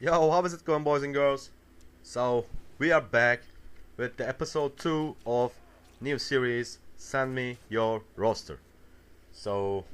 Yo, how is it going, boys and girls? So, we are back with the episode 2 of new series, Send Me Your Roster. So,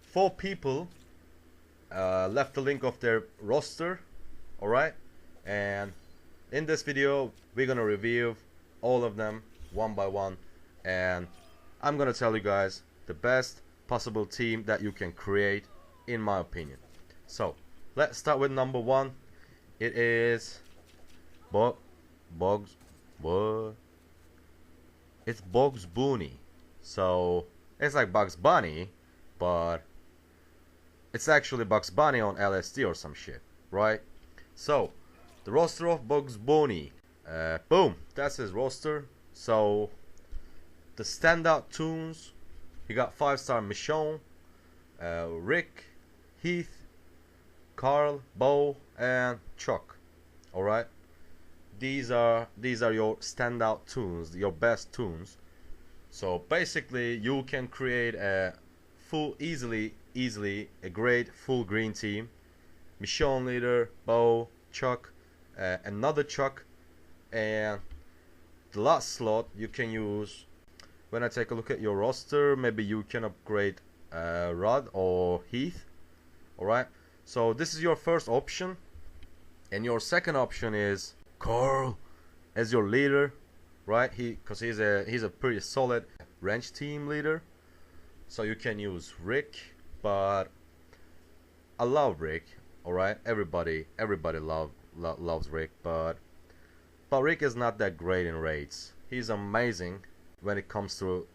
4 people left the link of their roster, alright? And in this video, we're gonna review all of them one by one. And I'm gonna tell you guys the best possible team that you can create, in my opinion. So, let's start with number 1. It is Bugs Bunny. So it's like Bugs Bunny, but it's actually Bugs Bunny on LSD or some shit, right? So the roster of Bugs Bunny, boom, that's his roster. So the standout tunes, you got 5-star Michonne, Rick, Heath, Carl, Bo, and Chuck. Alright, these are your standout tunes, your best tunes. So basically you can create a easily a great full green team. Michonne leader, Bo, Chuck, another Chuck, and the last slot you can use. When I take a look at your roster, maybe you can upgrade Rod or Heath. Alright, so this is your first option, and your second option is Carl as your leader, right? Because he's a pretty solid ranch team leader. So you can use Rick, but I love Rick. Alright, everybody loves Rick, but Rick is not that great in raids. He's amazing when it comes to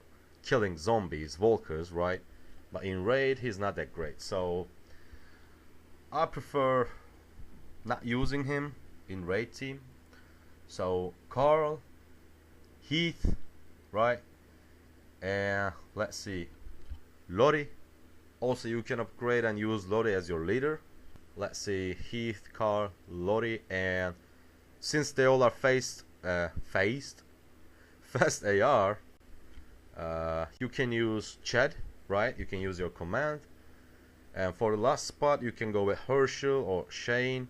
killing zombies, walkers, right? But in raid he's not that great. So I prefer not using him in raid team. So Carl, Heath, right? And let's see, Lottie. Also you can upgrade and use Lottie as your leader. Let's see, Heath, Carl, Lottie, and since they all are fast AR, you can use Chad, right? You can use your command. And for the last spot you can go with Herschel or Shane.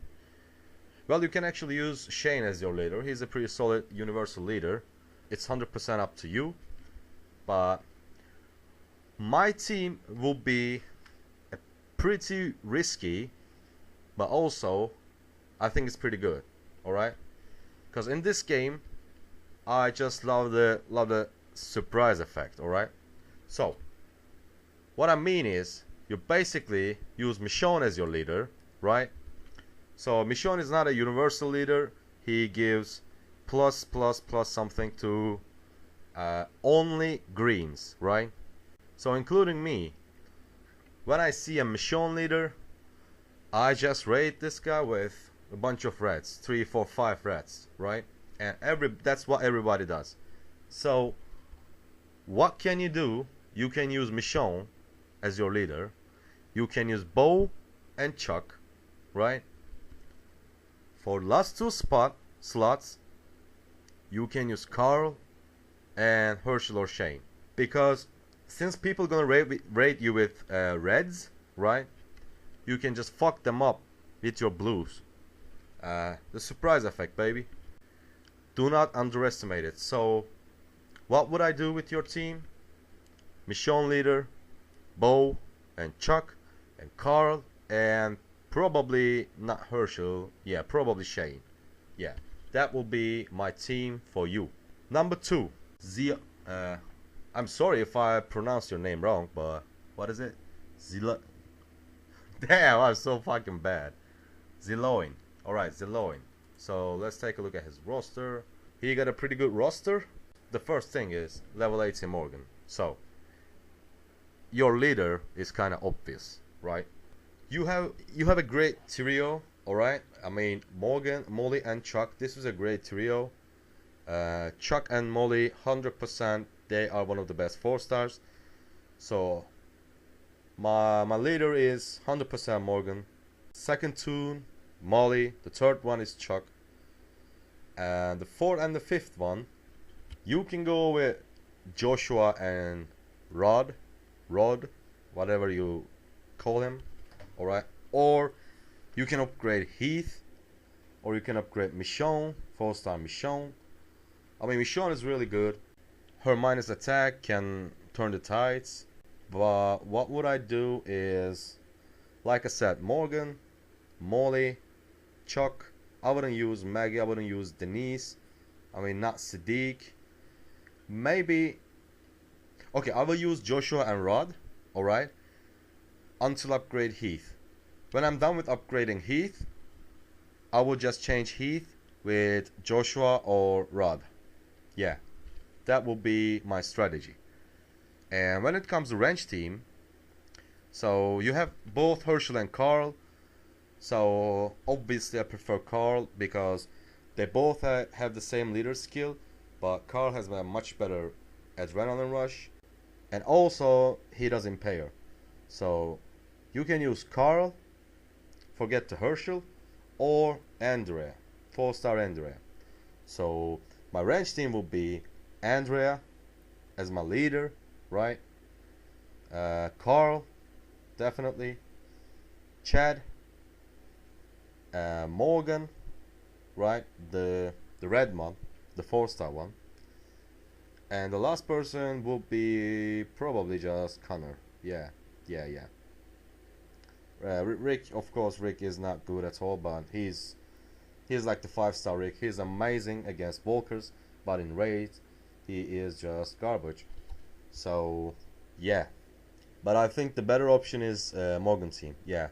Well, you can actually use Shane as your leader. He's a pretty solid universal leader. It's 100% up to you. But my team will be a pretty risky, but also I think it's pretty good. Alright? Because in this game I just love the surprise effect, alright? So what I mean is, you basically use Michonne as your leader, right? So Michonne is not a universal leader. He gives plus something to only greens, right? So including me, when I see a Michonne leader, I just raid this guy with a bunch of reds, 3, 4, 5 reds, right? And that's what everybody does. So what can you do? You can use Michonne as your leader. You can use Bo and Chuck, right? For last 2 slots, you can use Carl and Herschel or Shane. Because since people gonna raid you with reds, right? You can just fuck them up with your blues. The surprise effect, baby. Do not underestimate it. So, what would I do with your team? Michonne leader, Bo and Chuck, and Carl, and probably not Herschel. Yeah, probably Shane. Yeah, that will be my team for you. Number 2, I'm sorry if I pronounced your name wrong, but what is it? Damn, I'm so fucking bad. Zyloin. Alright, Zyloin. So let's take a look at his roster. He got a pretty good roster. The first thing is level 80 Morgan. So your leader is kind of obvious, right? You have a great trio, alright? I mean, Morgan, Molly, and Chuck. This is a great trio. Chuck and Molly, 100%. They are one of the best 4-stars. So my leader is 100% Morgan. Second tune, Molly. The third one is Chuck. And the fourth and the fifth one, you can go with Joshua and Rod, whatever you call him, alright? Or you can upgrade Heath or you can upgrade Michonne, 4-star Michonne. I mean, Michonne is really good. Her minus attack can turn the tides. But what would I do is, like I said, Morgan, Molly, Chuck. I wouldn't use Maggie, I wouldn't use Denise. I mean, not Sadiq. Maybe... Okay, I will use Joshua and Rod, alright? Until upgrade Heath. When I'm done with upgrading Heath, I will just change Heath with Joshua or Rod. Yeah, that will be my strategy. And when it comes to range team, so you have both Herschel and Carl. So obviously I prefer Carl because they both have the same leader skill, but Carl has a much better adrenaline rush, and also he does impair. So you can use Carl, forget the Herschel, or Andrea, 4-star Andrea. So my range team will be Andrea as my leader, right? Carl, definitely. Chad, Morgan, right? The red one, the 4-star one. And the last person will be probably just Connor. Yeah. Rick, of course, Rick is not good at all, but he's like the 5-star Rick. He's amazing against walkers, but in raids, he is just garbage. So, yeah. But I think the better option is Morgan team. Yeah.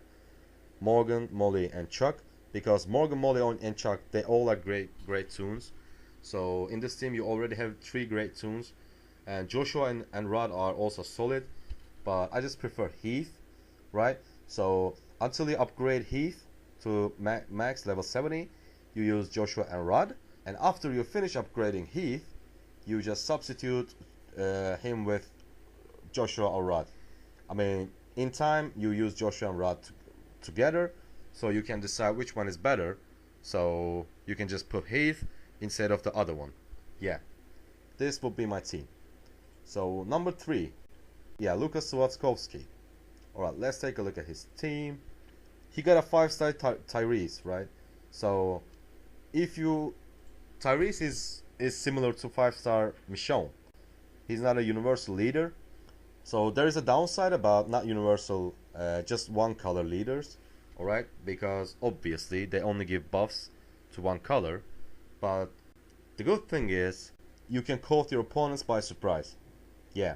Morgan, Molly, and Chuck. Because Morgan, Molly, and Chuck, they all are great tunes. So in this team you already have 3 great tunes. And Joshua and Rod are also solid. But I just prefer Heath, right? So until you upgrade Heath to max level 70, you use Joshua and Rod. And after you finish upgrading Heath, you just substitute him with Joshua or Rod. I mean, in time you use Joshua and Rod together, so you can decide which one is better. So you can just put Heath instead of the other one. Yeah, this will be my team. So number 3, yeah, Lucas Swatkowski. Alright, let's take a look at his team. He got a 5-star Tyrese, right? So if you... Tyrese is similar to 5-star Michonne. He's not a universal leader. So there is a downside about not universal, just one color leaders. Alright, because obviously they only give buffs to one color. But the good thing is you can caught your opponents by surprise. Yeah,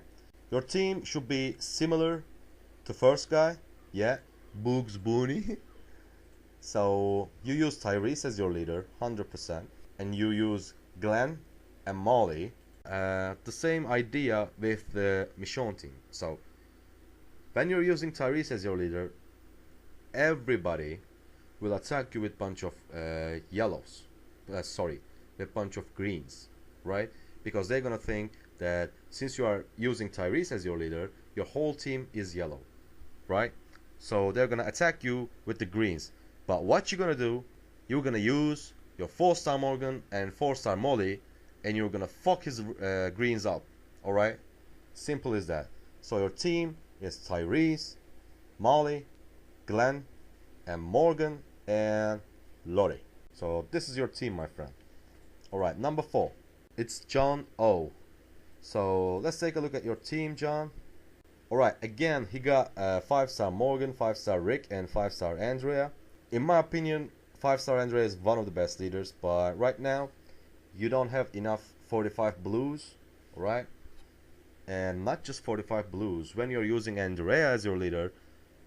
your team should be similar to first guy. Yeah, Bugs Bunny. So you use Tyrese as your leader 100%, and you use Glenn and Molly. The same idea with the Michonne team. So when you're using Tyrese as your leader, everybody will attack you with bunch of yellows. With bunch of greens, right? Because they're gonna think that since you are using Tyrese as your leader, your whole team is yellow, right? So they're gonna attack you with the greens. But what you're gonna do, you're gonna use your 4-star Morgan and 4-star Molly, and you're gonna fuck his greens up. Alright? Simple as that. So your team is Tyrese, Molly, Glenn, and Morgan, and Lori. So this is your team, my friend. Alright, number 4. It's John O. So let's take a look at your team, John. Alright, again, he got 5-star Morgan, 5-star Rick, and 5-star Andrea. In my opinion, 5-star Andrea is one of the best leaders, but right now, you don't have enough 45 blues, right? And not just 45 blues. When you're using Andrea as your leader,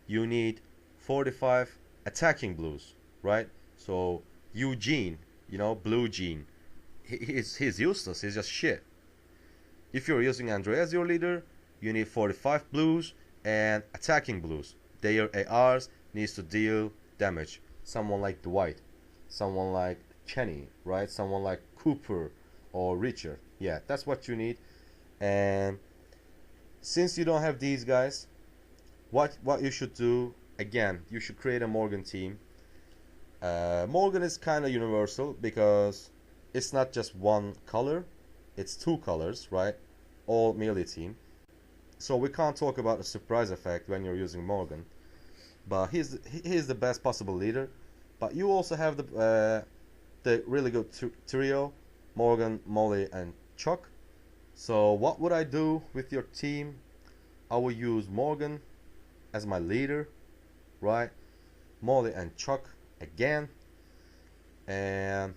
you need 45 attacking blues, right? So Eugene, you know, Blue Gene, he's useless. He's just shit. If you're using Andrea as your leader, you need 45 blues and attacking blues. Their ARs needs to deal damage. Someone like Dwight, someone like Kenny, right? Someone like Cooper or Richard. Yeah, that's what you need. And since you don't have these guys, what you should do, again, you should create a Morgan team. Morgan is kind of universal because it's not just one color, it's 2 colors, right? All melee team. So we can't talk about a surprise effect when you're using Morgan, but he's the best possible leader. But you also have the really good trio, Morgan, Molly, and Chuck. So what would I do with your team? I will use Morgan as my leader, right? Molly and Chuck again, and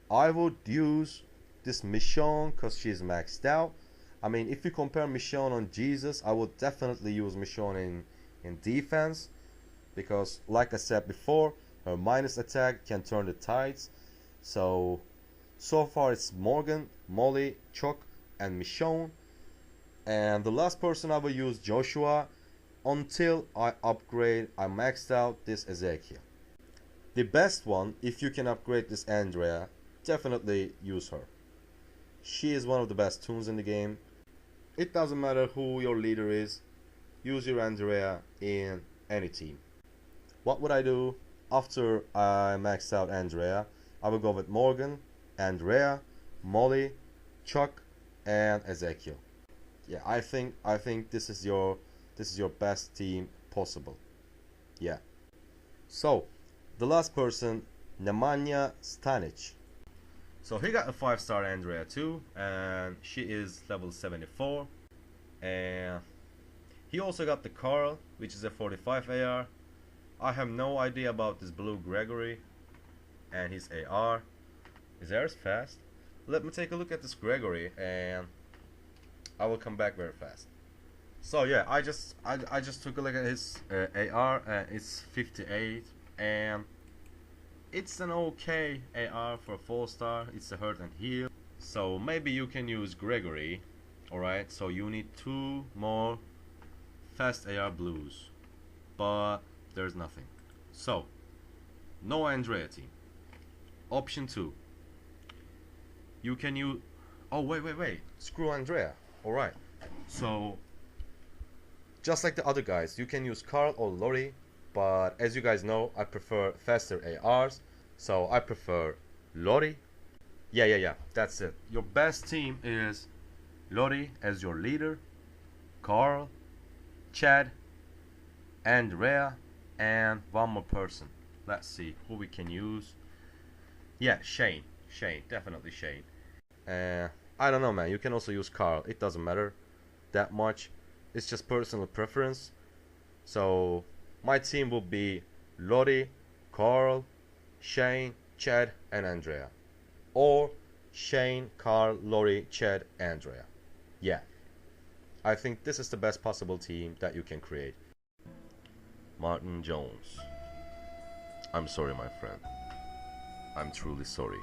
I would use this Michonne because she's maxed out. I mean, if you compare Michonne on Jesus, I would definitely use Michonne in defense, because like I said before, her minus attack can turn the tides. So far it's Morgan, Molly, Chuck, and Michonne. And the last person I will use Joshua until I maxed out this Ezekiel. The best one, if you can upgrade this Andrea, definitely use her. She is one of the best toons in the game. It doesn't matter who your leader is, use your Andrea in any team. What would I do after I maxed out Andrea? I will go with Morgan, Andrea, Molly, Chuck, and Ezekiel. Yeah, I think this is your best team possible. Yeah. So the last person, Nemanja Stanic. So he got a 5-star Andrea too, and she is level 74. And he also got the Carl, which is a 45 AR. I have no idea about this blue Gregory and his AR. His AR is fast. Let me take a look at this Gregory, and I will come back very fast. So yeah, I just took a look at his AR. It's 58, and it's an okay AR for a 4-star. It's a hurt and heal. So maybe you can use Gregory. Alright, so you need 2 more fast AR blues, but there's nothing. So no Andrea team. Option 2, you can use, oh wait, screw Andrea. Alright, so just like the other guys, you can use Carl or Lori, but as you guys know, I prefer faster ARs, so I prefer Lori. Yeah, that's it. Your best team is Lori as your leader, Carl, Chad, Andrea, and one more person. Let's see who we can use. Yeah, Shane, definitely Shane. I don't know, man, you can also use Carl. It doesn't matter that much. It's just personal preference. So my team will be Lori, Carl, Shane, Chad, and Andrea. Or Shane, Carl, Lori, Chad, Andrea. Yeah, I think this is the best possible team that you can create. Martin Jones. I'm sorry, my friend. I'm truly sorry.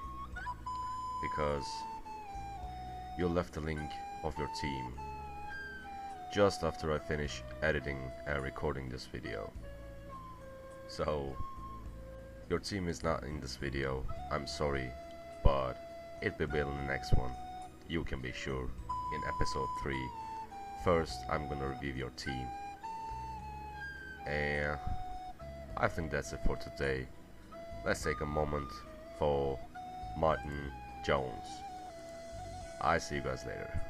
Because you left the link of your team just after I finish editing and recording this video. So your team is not in this video. I'm sorry, but it will be in the next one. You can be sure. In episode 3. First, I'm gonna review your team. And I think that's it for today. Let's take a moment for Martin Jones. I see you guys later.